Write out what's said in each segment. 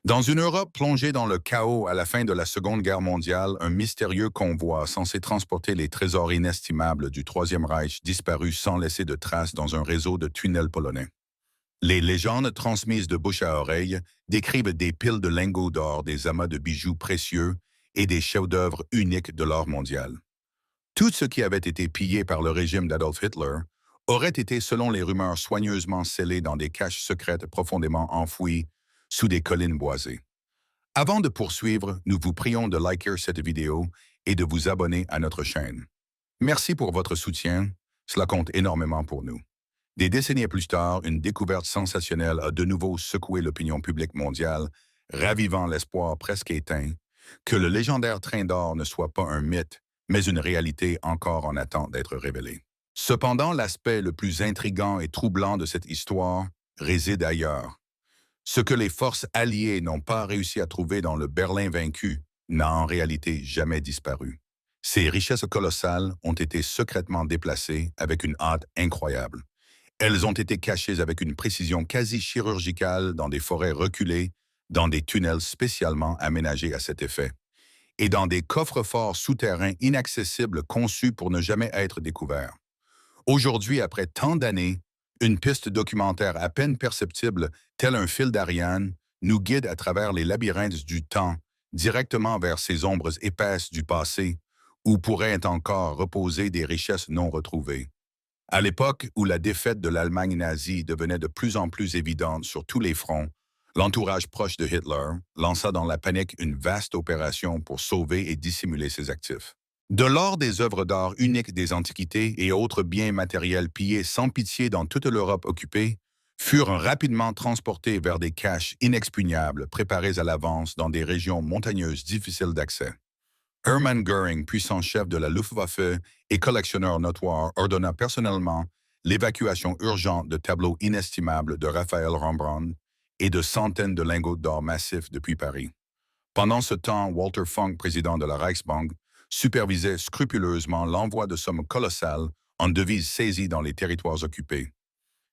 Dans une Europe plongée dans le chaos à la fin de la Seconde Guerre mondiale, un mystérieux convoi censé transporter les trésors inestimables du Troisième Reich disparut sans laisser de traces dans un réseau de tunnels polonais. Les légendes transmises de bouche à oreille décrivent des piles de lingots d'or, des amas de bijoux précieux et des chefs-d'œuvre uniques de l'art mondial. Tout ce qui avait été pillé par le régime d'Adolf Hitler aurait été, selon les rumeurs, soigneusement scellé dans des caches secrètes profondément enfouies sous des collines boisées. Avant de poursuivre, nous vous prions de liker cette vidéo et de vous abonner à notre chaîne. Merci pour votre soutien, cela compte énormément pour nous. Des décennies plus tard, une découverte sensationnelle a de nouveau secoué l'opinion publique mondiale, ravivant l'espoir presque éteint que le légendaire train d'or ne soit pas un mythe, mais une réalité encore en attente d'être révélée. Cependant, l'aspect le plus intrigant et troublant de cette histoire réside ailleurs. Ce que les forces alliées n'ont pas réussi à trouver dans le Berlin vaincu n'a en réalité jamais disparu. Ces richesses colossales ont été secrètement déplacées avec une hâte incroyable. Elles ont été cachées avec une précision quasi chirurgicale dans des forêts reculées, dans des tunnels spécialement aménagés à cet effet, et dans des coffres-forts souterrains inaccessibles conçus pour ne jamais être découverts. Aujourd'hui, après tant d'années, une piste documentaire à peine perceptible, tel un fil d'Ariane, nous guide à travers les labyrinthes du temps, directement vers ces ombres épaisses du passé, où pourraient encore reposer des richesses non retrouvées. À l'époque où la défaite de l'Allemagne nazie devenait de plus en plus évidente sur tous les fronts, l'entourage proche de Hitler lança dans la panique une vaste opération pour sauver et dissimuler ses actifs. De l'or des œuvres d'art uniques des antiquités et autres biens matériels pillés sans pitié dans toute l'Europe occupée furent rapidement transportés vers des caches inexpugnables préparées à l'avance dans des régions montagneuses difficiles d'accès. Hermann Göring, puissant chef de la Luftwaffe et collectionneur notoire, ordonna personnellement l'évacuation urgente de tableaux inestimables de Raphaël Rembrandt et de centaines de lingots d'or massifs depuis Paris. Pendant ce temps, Walter Funk, président de la Reichsbank, supervisait scrupuleusement l'envoi de sommes colossales en devises saisies dans les territoires occupés.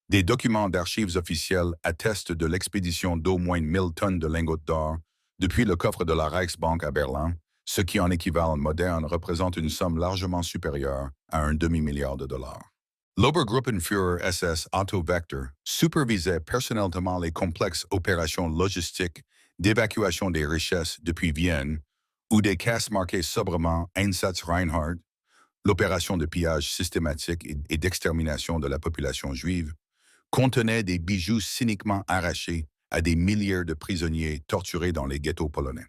Des documents d'archives officielles attestent de l'expédition d'au moins 1 000 tonnes de lingots d'or depuis le coffre de la Reichsbank à Berlin, ce qui en équivalent moderne représente une somme largement supérieure à un demi-milliard de dollars. L'Obergruppenführer SS Otto Vector supervisait personnellement les complexes opérations logistiques d'évacuation des richesses depuis Vienne, où des caisses marquées sobrement Einsatz Reinhardt, l'opération de pillage systématique et d'extermination de la population juive, contenaient des bijoux cyniquement arrachés à des milliers de prisonniers torturés dans les ghettos polonais.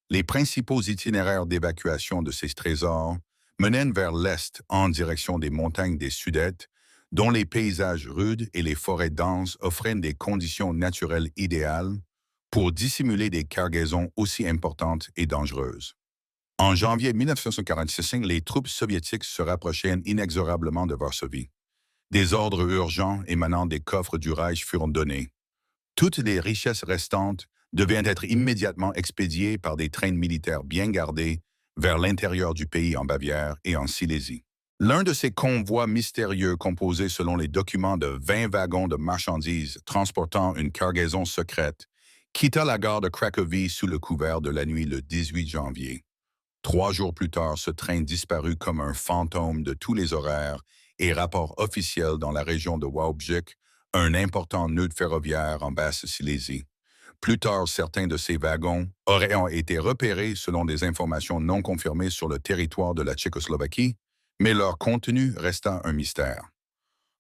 Les principaux itinéraires d'évacuation de ces trésors menaient vers l'est en direction des montagnes des Sudètes, dont les paysages rudes et les forêts denses offraient des conditions naturelles idéales pour dissimuler des cargaisons aussi importantes et dangereuses. En janvier 1946, les troupes soviétiques se rapprochaient inexorablement de Varsovie. Des ordres urgents émanant des coffres du Reich furent donnés. Toutes les richesses restantes devaient être immédiatement expédiées par des trains militaires bien gardés vers l'intérieur du pays en Bavière et en Silésie. L'un de ces convois mystérieux composé selon les documents de 20 wagons de marchandises transportant une cargaison secrète quitta la gare de Cracovie sous le couvert de la nuit le 18 janvier. 3 jours plus tard, ce train disparut comme un fantôme de tous les horaires et rapports officiels dans la région de Wałbrzych, un important nœud ferroviaire en Basse-Silésie. Plus tard, certains de ces wagons auraient été repérés selon des informations non confirmées sur le territoire de la Tchécoslovaquie, mais leur contenu resta un mystère.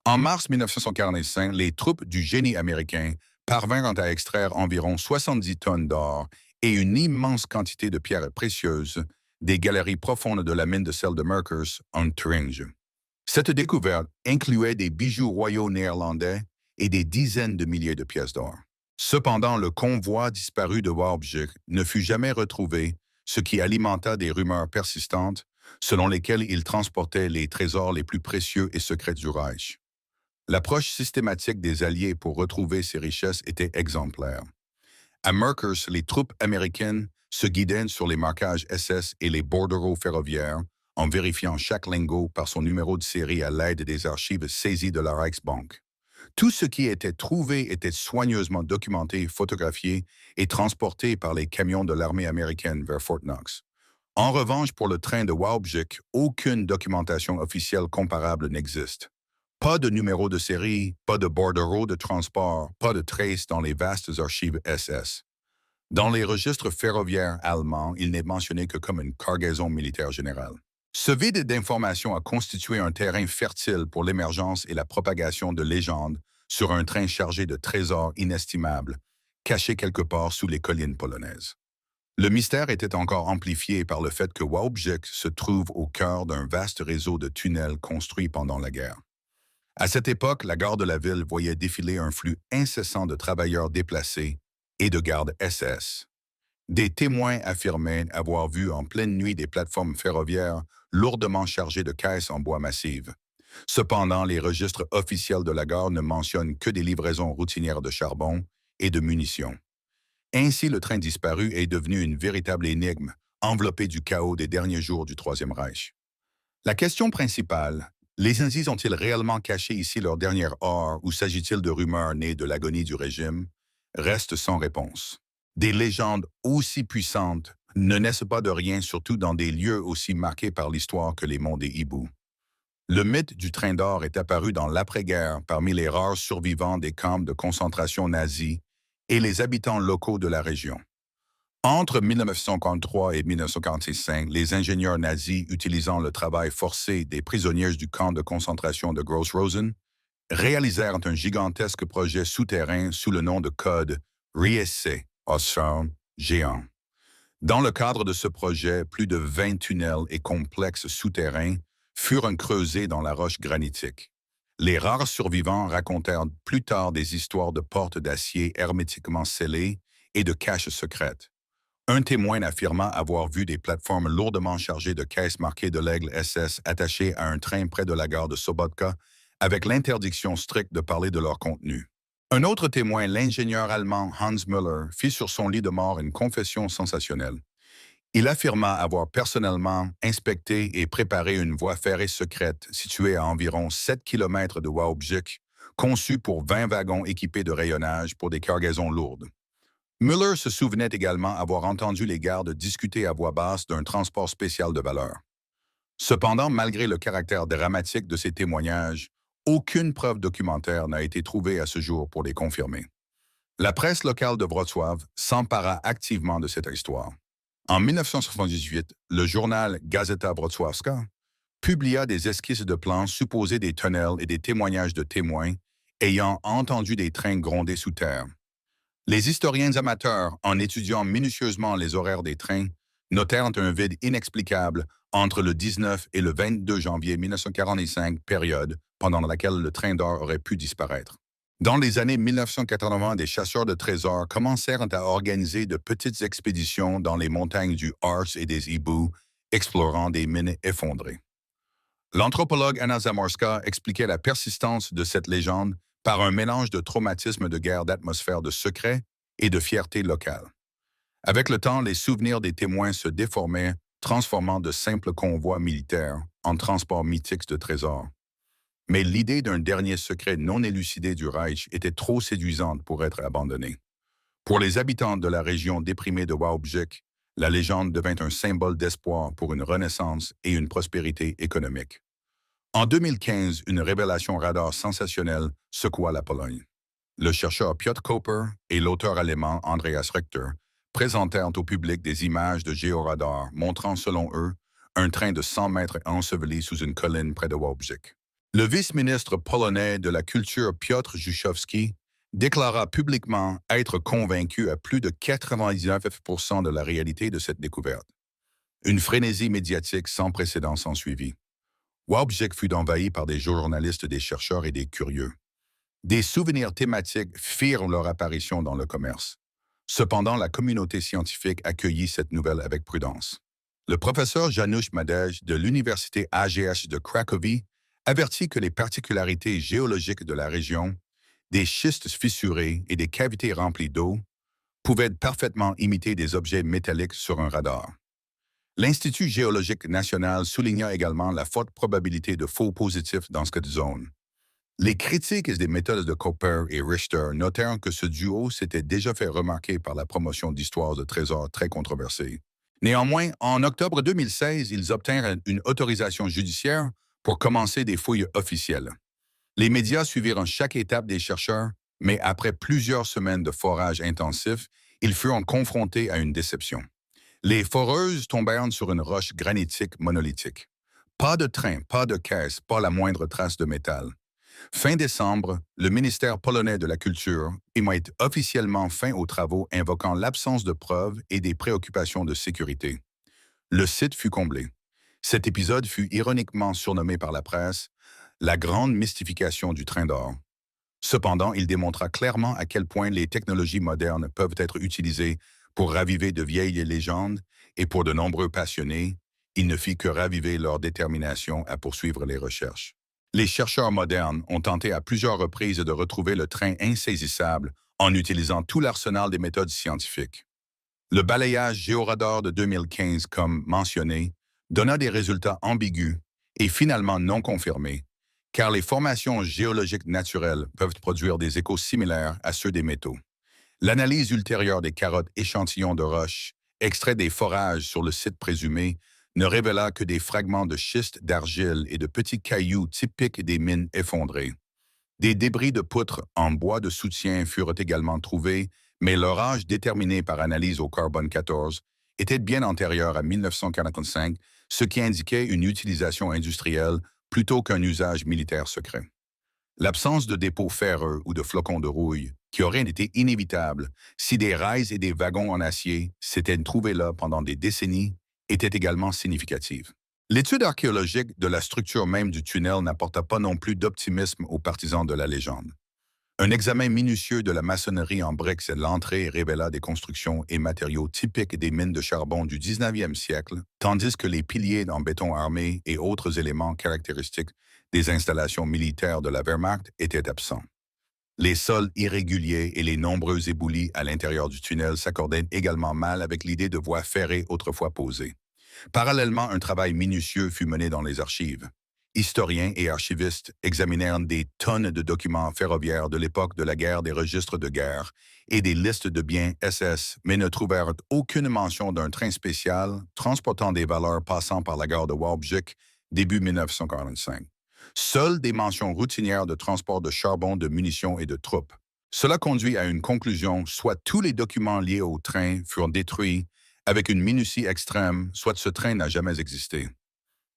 En mars 1945, les troupes du génie américain parvinrent à extraire environ 70 tonnes d'or et une immense quantité de pierres précieuses des galeries profondes de la mine de sel de Merkers en Thuringe. Cette découverte incluait des bijoux royaux néerlandais et des dizaines de milliers de pièces d'or. Cependant, le convoi disparu de Wałbrzych ne fut jamais retrouvé, ce qui alimenta des rumeurs persistantes selon lesquelles il transportait les trésors les plus précieux et secrets du Reich. L'approche systématique des Alliés pour retrouver ces richesses était exemplaire. À Merkers, les troupes américaines se guidaient sur les marquages SS et les bordereaux ferroviaires en vérifiant chaque lingot par son numéro de série à l'aide des archives saisies de la Reichsbank. Tout ce qui était trouvé était soigneusement documenté, photographié et transporté par les camions de l'armée américaine vers Fort Knox. En revanche, pour le train de Wałbrzych, aucune documentation officielle comparable n'existe. Pas de numéro de série, pas de bordereau de transport, pas de traces dans les vastes archives SS. Dans les registres ferroviaires allemands, il n'est mentionné que comme une cargaison militaire générale. Ce vide d'informations a constitué un terrain fertile pour l'émergence et la propagation de légendes sur un train chargé de trésors inestimables, cachés quelque part sous les collines polonaises. Le mystère était encore amplifié par le fait que Wałbrzych se trouve au cœur d'un vaste réseau de tunnels construits pendant la guerre. À cette époque, la gare de la ville voyait défiler un flux incessant de travailleurs déplacés et de gardes SS. Des témoins affirmaient avoir vu en pleine nuit des plateformes ferroviaires lourdement chargées de caisses en bois massives. Cependant, les registres officiels de la gare ne mentionnent que des livraisons routinières de charbon et de munitions. Ainsi, le train disparu est devenu une véritable énigme, enveloppée du chaos des derniers jours du Troisième Reich. La question principale, les nazis ont-ils réellement caché ici leur dernière heure ou s'agit-il de rumeurs nées de l'agonie du régime, reste sans réponse. Des légendes aussi puissantes ne naissent pas de rien, surtout dans des lieux aussi marqués par l'histoire que les monts des Hiboux. Le mythe du train d'or est apparu dans l'après-guerre parmi les rares survivants des camps de concentration nazis et les habitants locaux de la région. Entre 1943 et 1945, les ingénieurs nazis utilisant le travail forcé des prisonniers du camp de concentration de Gross-Rosen réalisèrent un gigantesque projet souterrain sous le nom de code Riese Osfaun géant. Dans le cadre de ce projet, plus de 20 tunnels et complexes souterrains furent creusés dans la roche granitique. Les rares survivants racontèrent plus tard des histoires de portes d'acier hermétiquement scellées et de caches secrètes. Un témoin affirma avoir vu des plateformes lourdement chargées de caisses marquées de l'aigle SS attachées à un train près de la gare de Sobotka, avec l'interdiction stricte de parler de leur contenu. Un autre témoin, l'ingénieur allemand Hans Müller, fit sur son lit de mort une confession sensationnelle. Il affirma avoir personnellement inspecté et préparé une voie ferrée secrète située à environ 7 km de Wałbrzych, conçue pour 20 wagons équipés de rayonnage pour des cargaisons lourdes. Müller se souvenait également avoir entendu les gardes discuter à voix basse d'un transport spécial de valeur. Cependant, malgré le caractère dramatique de ces témoignages, aucune preuve documentaire n'a été trouvée à ce jour pour les confirmer. La presse locale de Wrocław s'empara activement de cette histoire. En 1978, le journal Gazeta Wrocławska publia des esquisses de plans supposés des tunnels et des témoignages de témoins ayant entendu des trains gronder sous terre. Les historiens amateurs, en étudiant minutieusement les horaires des trains, notèrent un vide inexplicable entre le 19 et le 22 janvier 1945, période pendant laquelle le train d'or aurait pu disparaître. Dans les années 1980, des chasseurs de trésors commencèrent à organiser de petites expéditions dans les montagnes du Harz et des Hiboux, explorant des mines effondrées. L'anthropologue Anna Zamorska expliquait la persistance de cette légende par un mélange de traumatisme de guerre, d'atmosphère de secret et de fierté locale. Avec le temps, les souvenirs des témoins se déformaient, transformant de simples convois militaires en transports mythiques de trésors. Mais l'idée d'un dernier secret non élucidé du Reich était trop séduisante pour être abandonnée. Pour les habitants de la région déprimée de Wałbrzych, la légende devint un symbole d'espoir pour une renaissance et une prospérité économique. En 2015, une révélation radar sensationnelle secoua la Pologne. Le chercheur Piotr Koper et l'auteur allemand Andreas Richter présentèrent au public des images de géoradar montrant, selon eux, un train de 100 mètres enseveli sous une colline près de Wałbrzych. Le vice-ministre polonais de la Culture Piotr Juszowski déclara publiquement être convaincu à plus de 99% de la réalité de cette découverte. Une frénésie médiatique sans précédent s'ensuivit. Wałbrzych fut envahi par des journalistes, des chercheurs et des curieux. Des souvenirs thématiques firent leur apparition dans le commerce. Cependant, la communauté scientifique accueillit cette nouvelle avec prudence. Le professeur Janusz Madej de l'Université AGH de Cracovie avertit que les particularités géologiques de la région, des schistes fissurés et des cavités remplies d'eau, pouvaient parfaitement imiter des objets métalliques sur un radar. L'Institut géologique national souligna également la forte probabilité de faux positifs dans cette zone. Les critiques des méthodes de Cooper et Richter notèrent que ce duo s'était déjà fait remarquer par la promotion d'histoires de trésors très controversées. Néanmoins, en octobre 2016, ils obtinrent une autorisation judiciaire pour commencer des fouilles officielles. Les médias suivirent chaque étape des chercheurs, mais après plusieurs semaines de forage intensif, ils furent confrontés à une déception. Les foreuses tombèrent sur une roche granitique monolithique. Pas de train, pas de caisse, pas la moindre trace de métal. Fin décembre, le ministère polonais de la Culture mit officiellement fin aux travaux invoquant l'absence de preuves et des préoccupations de sécurité. Le site fut comblé. Cet épisode fut ironiquement surnommé par la presse la grande mystification du train d'or. Cependant, il démontra clairement à quel point les technologies modernes peuvent être utilisées pour raviver de vieilles légendes et pour de nombreux passionnés, il ne fit que raviver leur détermination à poursuivre les recherches. Les chercheurs modernes ont tenté à plusieurs reprises de retrouver le train insaisissable en utilisant tout l'arsenal des méthodes scientifiques. Le balayage géoradar de 2015, comme mentionné, donna des résultats ambigus et finalement non confirmés, car les formations géologiques naturelles peuvent produire des échos similaires à ceux des métaux. L'analyse ultérieure des carottes échantillons de roches, extraits des forages sur le site présumé, ne révéla que des fragments de schiste d'argile et de petits cailloux typiques des mines effondrées. Des débris de poutres en bois de soutien furent également trouvés, mais leur âge déterminé par analyse au carbone 14 était bien antérieur à 1945, ce qui indiquait une utilisation industrielle plutôt qu'un usage militaire secret. L'absence de dépôts ferreux ou de flocons de rouille, qui auraient été inévitables si des rails et des wagons en acier s'étaient trouvés là pendant des décennies, était également significative. L'étude archéologique de la structure même du tunnel n'apporta pas non plus d'optimisme aux partisans de la légende. Un examen minutieux de la maçonnerie en briques et de l'entrée révéla des constructions et matériaux typiques des mines de charbon du 19e siècle, tandis que les piliers en béton armé et autres éléments caractéristiques des installations militaires de la Wehrmacht étaient absents. Les sols irréguliers et les nombreux éboulis à l'intérieur du tunnel s'accordaient également mal avec l'idée de voies ferrées autrefois posées. Parallèlement, un travail minutieux fut mené dans les archives. Historiens et archivistes examinèrent des tonnes de documents ferroviaires de l'époque de la guerre des registres de guerre et des listes de biens SS, mais ne trouvèrent aucune mention d'un train spécial transportant des valeurs passant par la gare de Wałbrzych début 1945. Seules des mentions routinières de transport de charbon, de munitions et de troupes. Cela conduit à une conclusion, soit tous les documents liés au train furent détruits avec une minutie extrême, soit ce train n'a jamais existé.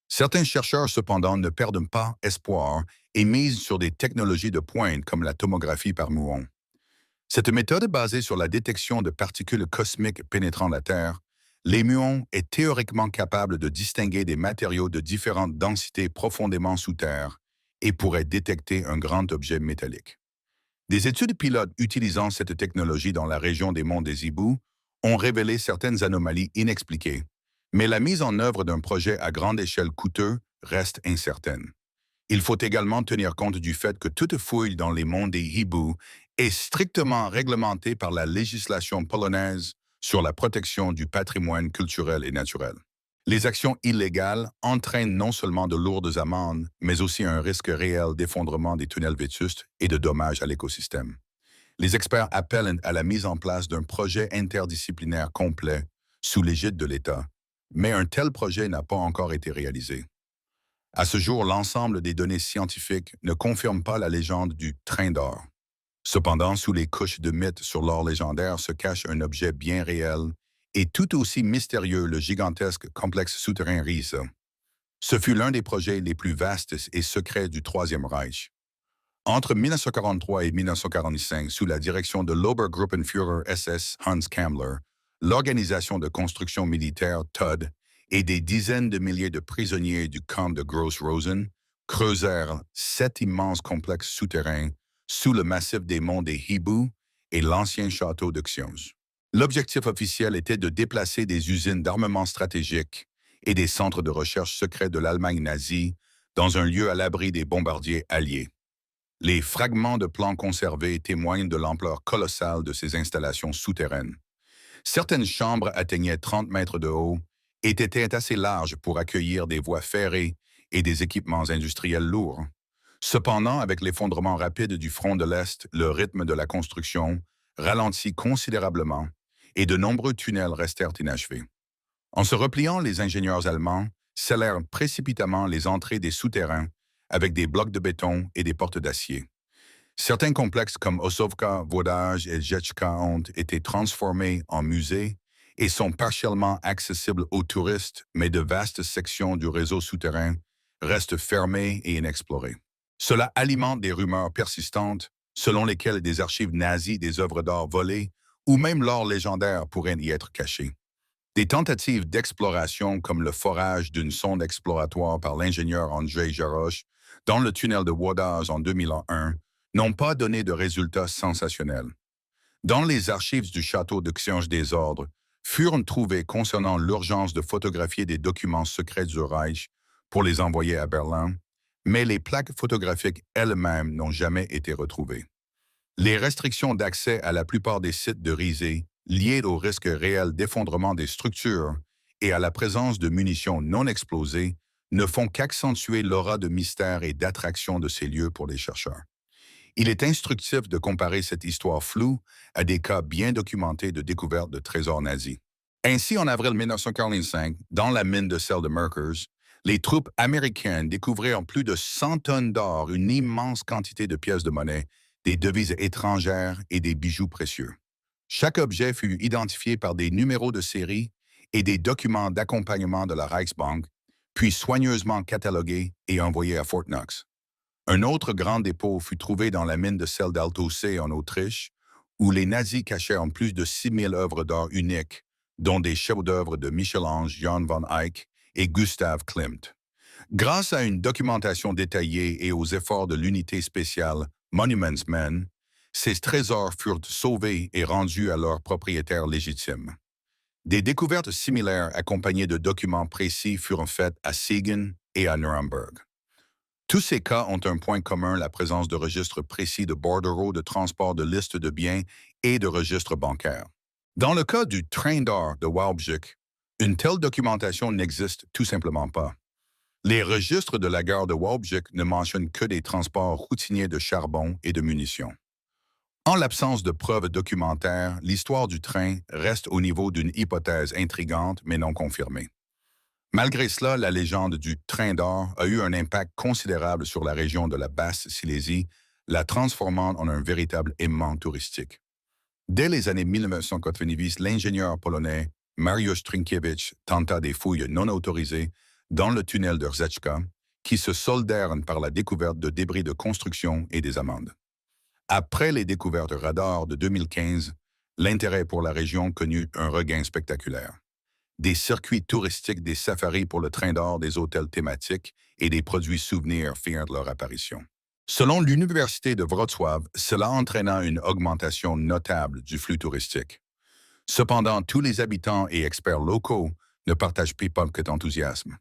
Certains chercheurs, cependant, ne perdent pas espoir et misent sur des technologies de pointe comme la tomographie par muons. Cette méthode basée sur la détection de particules cosmiques pénétrant la Terre, les muons est théoriquement capable de distinguer des matériaux de différentes densités profondément sous terre et pourrait détecter un grand objet métallique. Des études pilotes utilisant cette technologie dans la région des monts des Hiboux ont révélé certaines anomalies inexpliquées, mais la mise en œuvre d'un projet à grande échelle coûteux reste incertaine. Il faut également tenir compte du fait que toute fouille dans les monts des Hiboux est strictement réglementée par la législation polonaise sur la protection du patrimoine culturel et naturel. Les actions illégales entraînent non seulement de lourdes amendes, mais aussi un risque réel d'effondrement des tunnels vétustes et de dommages à l'écosystème. Les experts appellent à la mise en place d'un projet interdisciplinaire complet sous l'égide de l'État, mais un tel projet n'a pas encore été réalisé. À ce jour, l'ensemble des données scientifiques ne confirme pas la légende du train d'or. Cependant, sous les couches de mythes sur l'or légendaire se cache un objet bien réel et tout aussi mystérieux, le gigantesque complexe souterrain Riesa. Ce fut l'un des projets les plus vastes et secrets du Troisième Reich. Entre 1943 et 1945, sous la direction de l'Obergruppenführer SS Hans Kammler, l'organisation de construction militaire TUD et des dizaines de milliers de prisonniers du camp de Gross-Rosen creusèrent 7 immenses complexes souterrains sous le massif des monts des Hiboux et l'ancien château de Xions. L'objectif officiel était de déplacer des usines d'armement stratégiques et des centres de recherche secrets de l'Allemagne nazie dans un lieu à l'abri des bombardiers alliés. Les fragments de plans conservés témoignent de l'ampleur colossale de ces installations souterraines. Certaines chambres atteignaient 30 mètres de haut et étaient assez larges pour accueillir des voies ferrées et des équipements industriels lourds. Cependant, avec l'effondrement rapide du front de l'Est, le rythme de la construction ralentit considérablement et de nombreux tunnels restèrent inachevés. En se repliant, les ingénieurs allemands scellèrent précipitamment les entrées des souterrains avec des blocs de béton et des portes d'acier. Certains complexes comme Ossovka, Vodaj et Jetchka ont été transformés en musées et sont partiellement accessibles aux touristes, mais de vastes sections du réseau souterrain restent fermées et inexplorées. Cela alimente des rumeurs persistantes selon lesquelles des archives nazies des œuvres d'art volées ou même l'or légendaire pourraient y être cachées. Des tentatives d'exploration comme le forage d'une sonde exploratoire par l'ingénieur Andrzej Jarosz dans le tunnel de Wodaz en 2001 n'ont pas donné de résultats sensationnels. Dans les archives du château de Książ-des-Ordres, furent trouvés concernant l'urgence de photographier des documents secrets du Reich pour les envoyer à Berlin, mais les plaques photographiques elles-mêmes n'ont jamais été retrouvées. Les restrictions d'accès à la plupart des sites de risée, liées au risque réel d'effondrement des structures et à la présence de munitions non explosées, ne font qu'accentuer l'aura de mystère et d'attraction de ces lieux pour les chercheurs. Il est instructif de comparer cette histoire floue à des cas bien documentés de découverte de trésors nazis. Ainsi, en avril 1945, dans la mine de sel de Merkers, les troupes américaines découvrirent en plus de 100 tonnes d'or, une immense quantité de pièces de monnaie, des devises étrangères et des bijoux précieux. Chaque objet fut identifié par des numéros de série et des documents d'accompagnement de la Reichsbank, puis soigneusement catalogués et envoyés à Fort Knox. Un autre grand dépôt fut trouvé dans la mine de sel d'Altosee en Autriche, où les nazis cachèrent en plus de 6000 œuvres d'art uniques, dont des chefs-d'œuvre de Michel-Ange, Jan van Eyck et Gustav Klimt. Grâce à une documentation détaillée et aux efforts de l'unité spéciale Monuments Men, ces trésors furent sauvés et rendus à leurs propriétaires légitimes. Des découvertes similaires accompagnées de documents précis furent faites à Siegen et à Nuremberg. Tous ces cas ont un point commun, la présence de registres précis de bordereaux de transport de listes de biens et de registres bancaires. Dans le cas du train d'or de Wałbrzych, une telle documentation n'existe tout simplement pas. Les registres de la gare de Wałbrzych ne mentionnent que des transports routiniers de charbon et de munitions. En l'absence de preuves documentaires, l'histoire du train reste au niveau d'une hypothèse intrigante mais non confirmée. Malgré cela, la légende du train d'or a eu un impact considérable sur la région de la Basse-Silésie, la transformant en un véritable aimant touristique. Dès les années 1990, l'ingénieur polonais Mariusz Trynkiewicz tenta des fouilles non autorisées dans le tunnel de Rzeczka, qui se soldèrent par la découverte de débris de construction et des amendes. Après les découvertes radar de 2015, l'intérêt pour la région connut un regain spectaculaire. Des circuits touristiques, des safaris pour le train d'or, des hôtels thématiques et des produits souvenirs firent leur apparition. Selon l'Université de Wrocław, cela entraîna une augmentation notable du flux touristique. Cependant, tous les habitants et experts locaux ne partagent pas cet enthousiasme.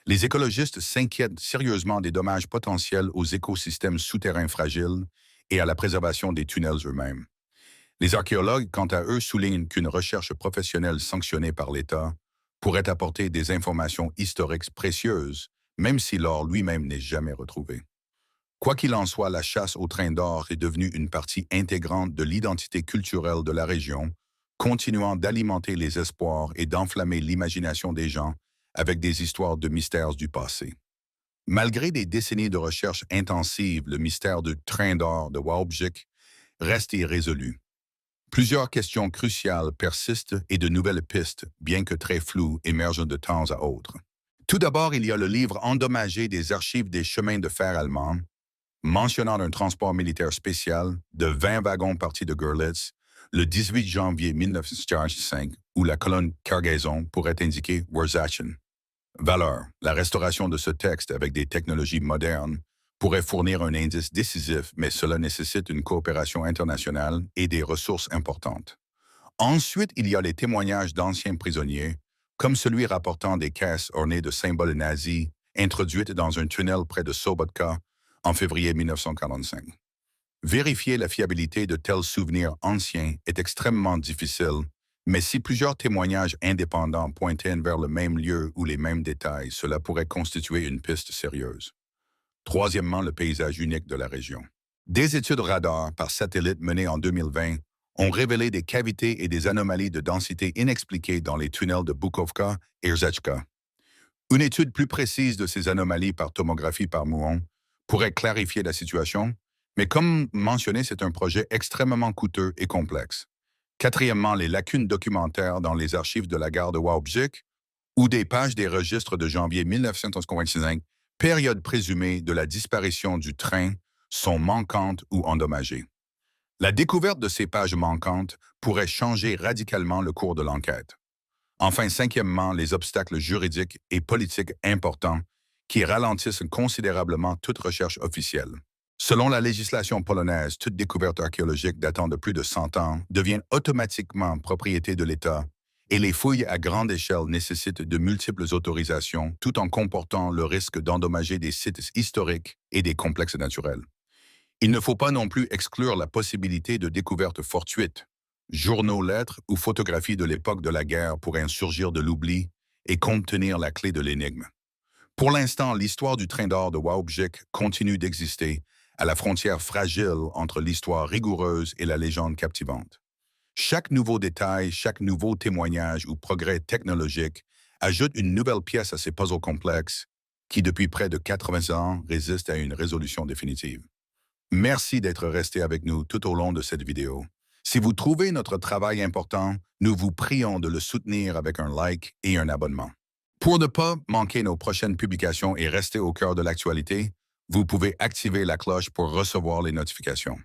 Les écologistes s'inquiètent sérieusement des dommages potentiels aux écosystèmes souterrains fragiles et à la préservation des tunnels eux-mêmes. Les archéologues, quant à eux, soulignent qu'une recherche professionnelle sanctionnée par l'État pourrait apporter des informations historiques précieuses, même si l'or lui-même n'est jamais retrouvé. Quoi qu'il en soit, la chasse au train d'or est devenue une partie intégrante de l'identité culturelle de la région, continuant d'alimenter les espoirs et d'enflammer l'imagination des gens avec des histoires de mystères du passé. Malgré des décennies de recherche intensive, le mystère du train d'or de Wałbrzych reste irrésolu. Plusieurs questions cruciales persistent et de nouvelles pistes, bien que très floues, émergent de temps à autre. Tout d'abord, il y a le livre endommagé des archives des chemins de fer allemands, mentionnant un transport militaire spécial de 20 wagons partis de Görlitz le 18 janvier 1945, où la colonne cargaison pourrait indiquer Wurzachen. Valeur. La restauration de ce texte avec des technologies modernes pourrait fournir un indice décisif, mais cela nécessite une coopération internationale et des ressources importantes. Ensuite, il y a les témoignages d'anciens prisonniers, comme celui rapportant des caisses ornées de symboles nazis introduites dans un tunnel près de Sobotka en février 1945. Vérifier la fiabilité de tels souvenirs anciens est extrêmement difficile, mais si plusieurs témoignages indépendants pointaient vers le même lieu ou les mêmes détails, cela pourrait constituer une piste sérieuse. Troisièmement, le paysage unique de la région. Des études radar par satellite menées en 2020 ont révélé des cavités et des anomalies de densité inexpliquées dans les tunnels de Bukovka et Rzechka. Une étude plus précise de ces anomalies par tomographie par muon pourrait clarifier la situation, mais comme mentionné, c'est un projet extrêmement coûteux et complexe. Quatrièmement, les lacunes documentaires dans les archives de la gare de Wałbrzych ou des pages des registres de janvier 1955, période présumée de la disparition du train, sont manquantes ou endommagées. La découverte de ces pages manquantes pourrait changer radicalement le cours de l'enquête. Enfin, cinquièmement, les obstacles juridiques et politiques importants qui ralentissent considérablement toute recherche officielle. Selon la législation polonaise, toute découverte archéologique datant de plus de 100 ans devient automatiquement propriété de l'État et les fouilles à grande échelle nécessitent de multiples autorisations tout en comportant le risque d'endommager des sites historiques et des complexes naturels. Il ne faut pas non plus exclure la possibilité de découvertes fortuites. Journaux, lettres ou photographies de l'époque de la guerre pourraient surgir de l'oubli et contenir la clé de l'énigme. Pour l'instant, l'histoire du train d'or de Wałbrzych continue d'exister à la frontière fragile entre l'histoire rigoureuse et la légende captivante. Chaque nouveau détail, chaque nouveau témoignage ou progrès technologique ajoute une nouvelle pièce à ces puzzles complexes qui, depuis près de 80 ans, résistent à une résolution définitive. Merci d'être resté avec nous tout au long de cette vidéo. Si vous trouvez notre travail important, nous vous prions de le soutenir avec un like et un abonnement. Pour ne pas manquer nos prochaines publications et rester au cœur de l'actualité, vous pouvez activer la cloche pour recevoir les notifications.